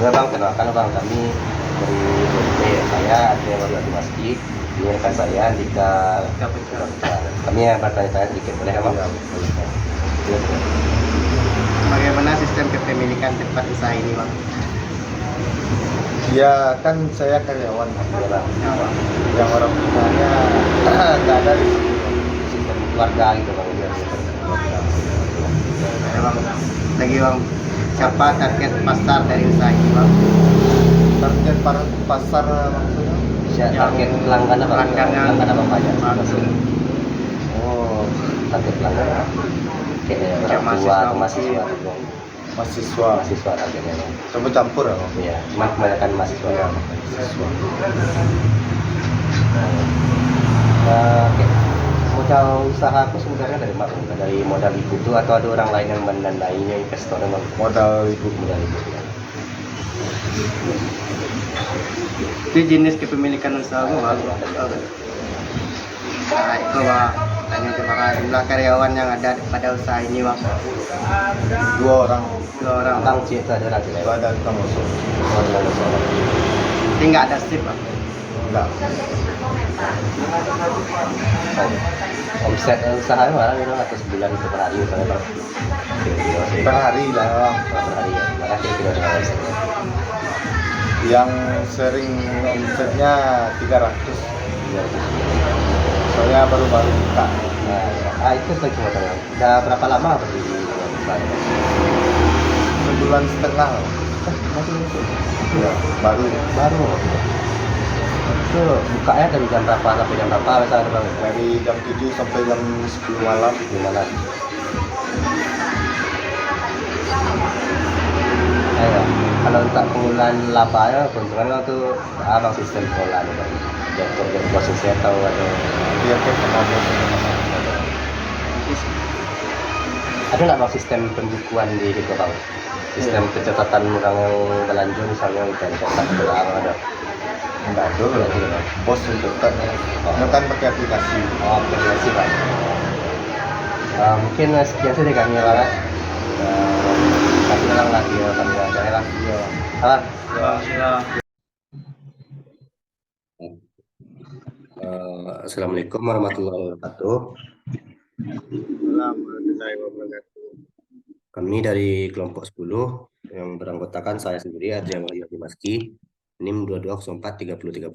Ya Bang, kenalkan Bang, kami dari BPT, saya Adrian Wali Maski, ini rekan saya Dika. Kami yang bertanya-tanya sedikit, boleh ya Bang? Bagaimana sistem kepemilikan tempat usaha ini, Bang? Ya kan saya karyawan Ya Bang, yang orang tuanya nggak ada di sini. sistem keluarga gitu Bang. Ada Bang. Lagi Bang, siapa target pasar dari usaha ini, Bang? Target para pasar maksudnya. Target pelanggan apa? Pelanggan apa banyak? Oh, target pelanggan. Kayak orang tua atau mahasiswa gitu Bang. Mahasiswa targetnya Bang. Coba campur ya Bang. Iya, cuma kebanyakan mahasiswa. Ya, Bang. mahasiswa. Oke. Modal usaha aku sebenarnya dari mana? Dari modal ibu tuh atau ada orang lain yang mendanainya, investor memang? Modal ibu. Modal ibu ya. Itu jenis kepemilikan usaha, Bang. Nah, itu Bang. Tanya coba jumlah karyawan yang ada pada usaha ini, Bang. 2 orang. 2 orang. Tentang itu ada orang Itu ada tukang masuk. Jadi nggak ada shift, Bang. Enggak. Omset usahanya malah itu atau sebulan itu per hari misalnya Bang. Per hari lah Bang. Per hari ya. Malah kira-kira dengan omsetnya. Yang sering omsetnya 300. Soalnya baru-baru buka. Itu lagi modalnya. Udah berapa lama berdiri dengan usahanya? Sebulan setengah. Masih itu. Ya, baru. Itu bukanya dari jam berapa sampai jam berapa misalnya Bang? Dari jam 7 sampai jam 10 malam. Gimana? Ayo, kalau untuk penggunaan labanya, keuntungannya itu abang sistem pengelolaan Bang. Jadi prosesnya tahu atau Dia kan ada. ada nggak Bang sistem pembukuan di situ Bang? Sistem pencatatan orang yang belanja misalnya dan catat berapa ada? Enggak ada. Bos untuk kan. Kan pakai aplikasi. Oh, terima kasih Bang. Mungkin sekian saja kami ya Bang. Kasih orang lagi ya kami acara Bang. Bang. Assalamualaikum warahmatullahi wabarakatuh. Warahmatullahi wabarakatuh. Kami dari kelompok 10 yang beranggotakan saya sendiri Adrian Wahyu Maski, NIM 22043030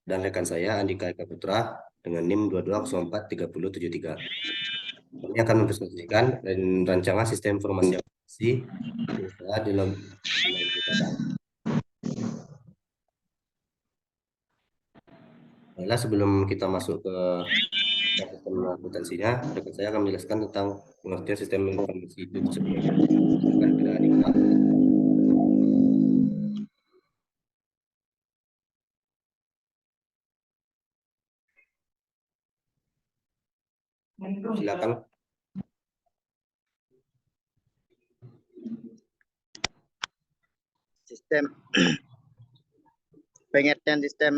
dan rekan saya Andika Eka Putra dengan NIM 22043073. Kami akan mempresentasikan rancangan sistem informasi usaha dalam sebelum kita masuk ke sistem akuntansinya, rekan saya akan menjelaskan tentang pengertian sistem informasi itu sebenarnya. Silakan Bila Andika. Silakan. Sistem pengertian sistem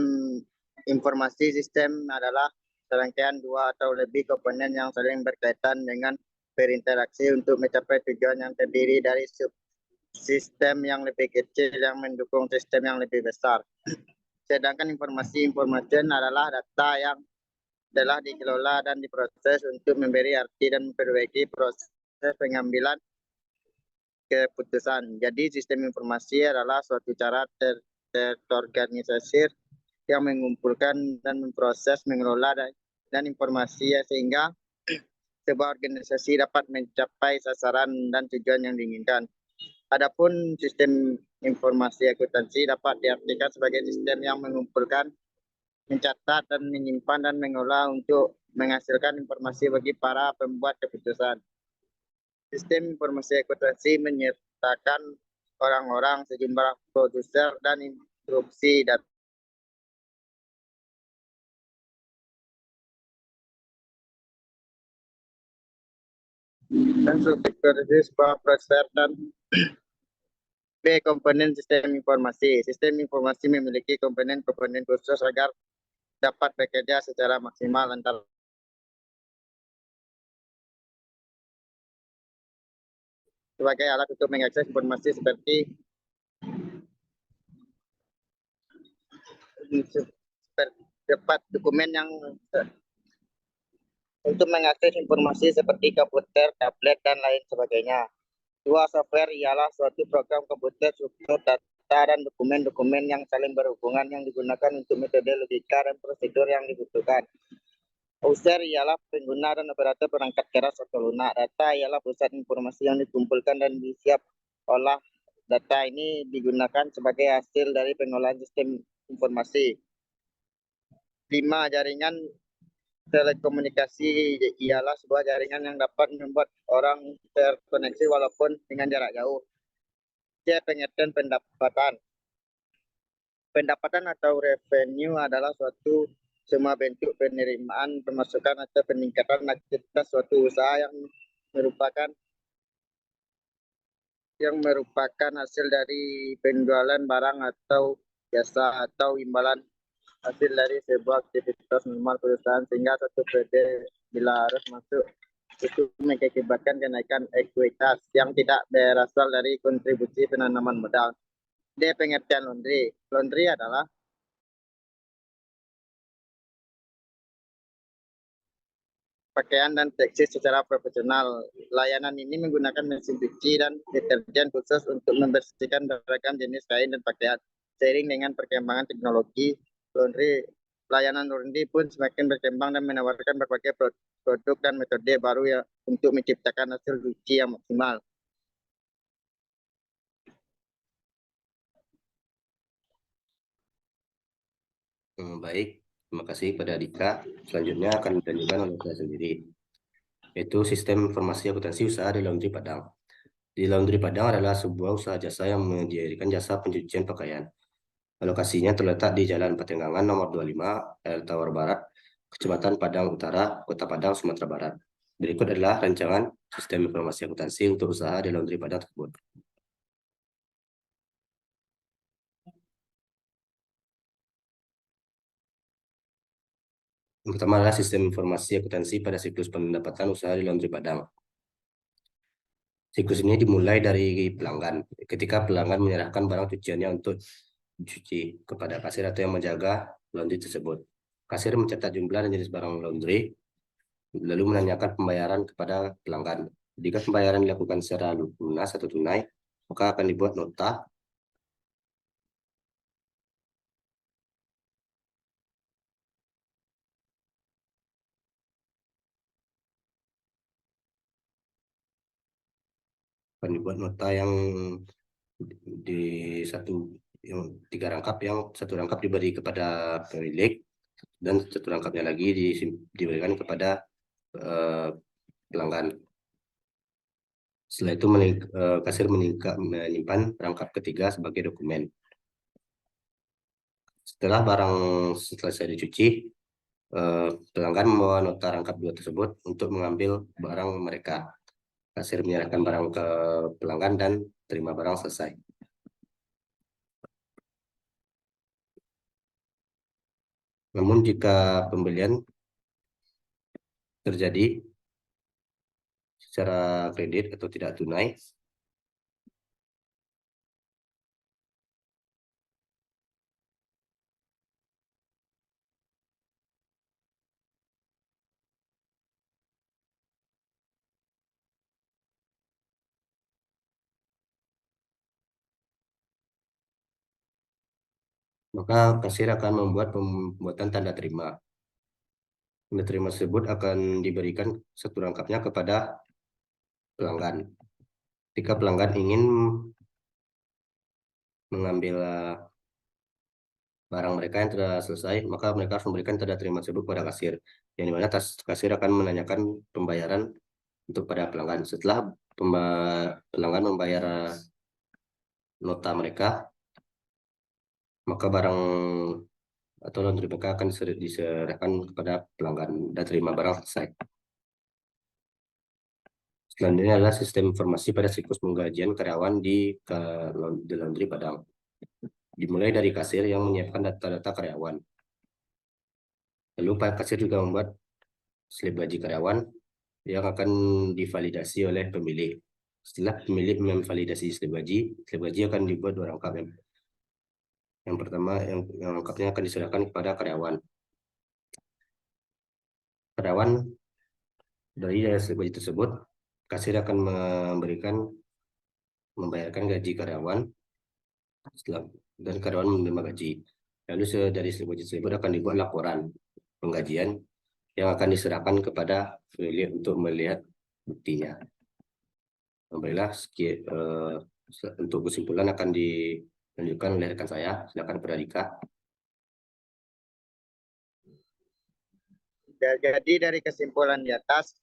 informasi sistem adalah serangkaian 2 atau lebih komponen yang saling berkaitan dengan berinteraksi untuk mencapai tujuan yang terdiri dari subsistem yang lebih kecil yang mendukung sistem yang lebih besar. Sedangkan informasi adalah data yang telah dikelola dan diproses untuk memberi arti dan memperbaiki proses pengambilan keputusan. Jadi sistem informasi adalah suatu cara terorganisasi yang mengumpulkan dan memproses, mengelola dan informasi sehingga sebuah organisasi dapat mencapai sasaran dan tujuan yang diinginkan. Adapun sistem informasi akuntansi dapat diartikan sebagai sistem yang mengumpulkan, mencatat dan menyimpan dan mengelola untuk menghasilkan informasi bagi para pembuat keputusan. Sistem informasi akuntansi menyertakan orang-orang, sejumlah produser dan instruksi data. Dan subsequently sebuah proses dan B. Komponen sistem informasi. Sistem informasi memiliki komponen-komponen khusus agar dapat bekerja secara maksimal antara sebagai alat untuk mengakses informasi seperti dapat dokumen yang untuk mengakses informasi seperti komputer, tablet, dan lain sebagainya. Dua software ialah suatu program komputer, struktur data, dan dokumen-dokumen yang saling berhubungan yang digunakan untuk metode logika dan prosedur yang dibutuhkan. User ialah pengguna dan operator perangkat keras atau lunak. Data ialah pusat informasi yang dikumpulkan dan disiap olah. Data ini digunakan sebagai hasil dari pengolahan sistem informasi. 5. Jaringan telekomunikasi ialah sebuah jaringan yang dapat membuat orang terkoneksi walaupun dengan jarak jauh. C. Pengertian pendapatan. Pendapatan atau revenue adalah suatu semua bentuk penerimaan, pemasukan atau peningkatan aktivitas suatu usaha yang merupakan hasil dari penjualan barang atau jasa atau imbalan hasil dari sebuah aktivitas normal perusahaan, sehingga satu periode bila harus masuk itu mengakibatkan kenaikan ekuitas yang tidak berasal dari kontribusi penanaman modal. D. Pengertian laundry. Laundry adalah pakaian dan tekstil secara profesional. Layanan ini menggunakan mesin cuci dan deterjen khusus untuk membersihkan beragam jenis kain dan pakaian. Seiring dengan perkembangan teknologi, layanan laundry pun semakin berkembang dan menawarkan berbagai produk dan metode baru ya untuk menciptakan hasil cuci yang maksimal. Baik, terima kasih pada Dika. Selanjutnya akan dilanjutkan oleh saya sendiri, yaitu sistem informasi akuntansi usaha di Laundry Padang. Di Laundry Padang adalah sebuah usaha jasa yang menyediakan jasa pencucian pakaian. Lokasinya terletak di Jalan Patenggangan nomor 25, Air Tawar Barat, Kecamatan Padang Utara, Kota Padang, Sumatera Barat. Berikut adalah rancangan sistem informasi akuntansi untuk usaha di Laundry Padang tersebut. Yang pertama adalah sistem informasi akuntansi pada siklus pendapatan usaha di Laundry Padang. Siklus ini dimulai dari pelanggan. Ketika pelanggan menyerahkan barang cuciannya untuk dicuci kepada kasir atau yang menjaga laundry tersebut. Kasir mencatat jumlah dan jenis barang laundry, lalu menanyakan pembayaran kepada pelanggan. Jika pembayaran dilakukan secara lunas atau tunai, maka akan dibuat nota yang di yang 3 rangkap, yang 1 rangkap diberi kepada pemilik dan 1 rangkapnya lagi diberikan kepada pelanggan. Setelah itu kasir menyimpan rangkap ketiga sebagai dokumen. Setelah barang selesai dicuci, pelanggan membawa nota rangkap 2 tersebut untuk mengambil barang mereka. Kasir menyerahkan barang ke pelanggan dan terima barang selesai. Namun jika pembelian terjadi secara kredit atau tidak tunai, maka kasir akan membuat pembuatan tanda terima. Tanda terima tersebut akan diberikan 1 rangkapnya kepada pelanggan. Jika pelanggan ingin mengambil barang mereka yang telah selesai, maka mereka harus memberikan tanda terima tersebut kepada kasir, yang dimana kasir akan menanyakan pembayaran untuk pada pelanggan. Setelah pelanggan membayar nota mereka, maka barang atau laundry mereka akan diserahkan kepada pelanggan dan terima barang selesai. Selanjutnya adalah sistem informasi pada siklus penggajian karyawan di Laundry Padang. Dimulai dari kasir yang menyiapkan data-data karyawan. Lalu Pak Kasir juga membuat slip gaji karyawan yang akan divalidasi oleh pemilik. Setelah pemilik memvalidasi slip gaji akan dibuat 2 rangkap. Yang pertama, yang lengkapnya akan diserahkan kepada karyawan. Karyawan dari hasil gaji tersebut, kasir akan membayarkan gaji karyawan dan karyawan menerima gaji. Lalu dari hasil gaji tersebut akan dibuat laporan penggajian yang akan diserahkan kepada pemilik untuk melihat buktinya. Alhamdulillah, untuk kesimpulan akan dilanjutkan oleh rekan saya. Silakan Pradika. Jadi dari kesimpulan di atas,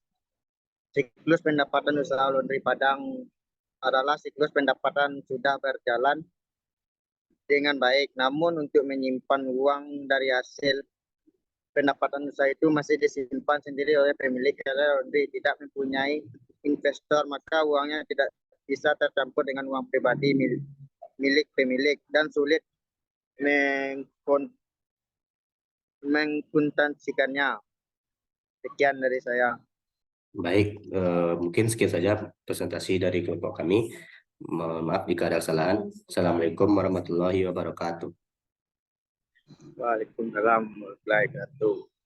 siklus pendapatan usaha laundry Padang adalah siklus pendapatan sudah berjalan dengan baik. Namun untuk menyimpan uang dari hasil pendapatan usaha itu masih disimpan sendiri oleh pemilik laundry, tidak mempunyai investor, maka uangnya tidak bisa tercampur dengan uang pribadi milik pemilik dan sulit mengkuntansikannya. Sekian dari saya. Baik, mungkin sekian saja presentasi dari kelompok kami. Mohon maaf jika ada kesalahan. Assalamualaikum warahmatullahi wabarakatuh. Waalaikumsalam warahmatullahi wabarakatuh.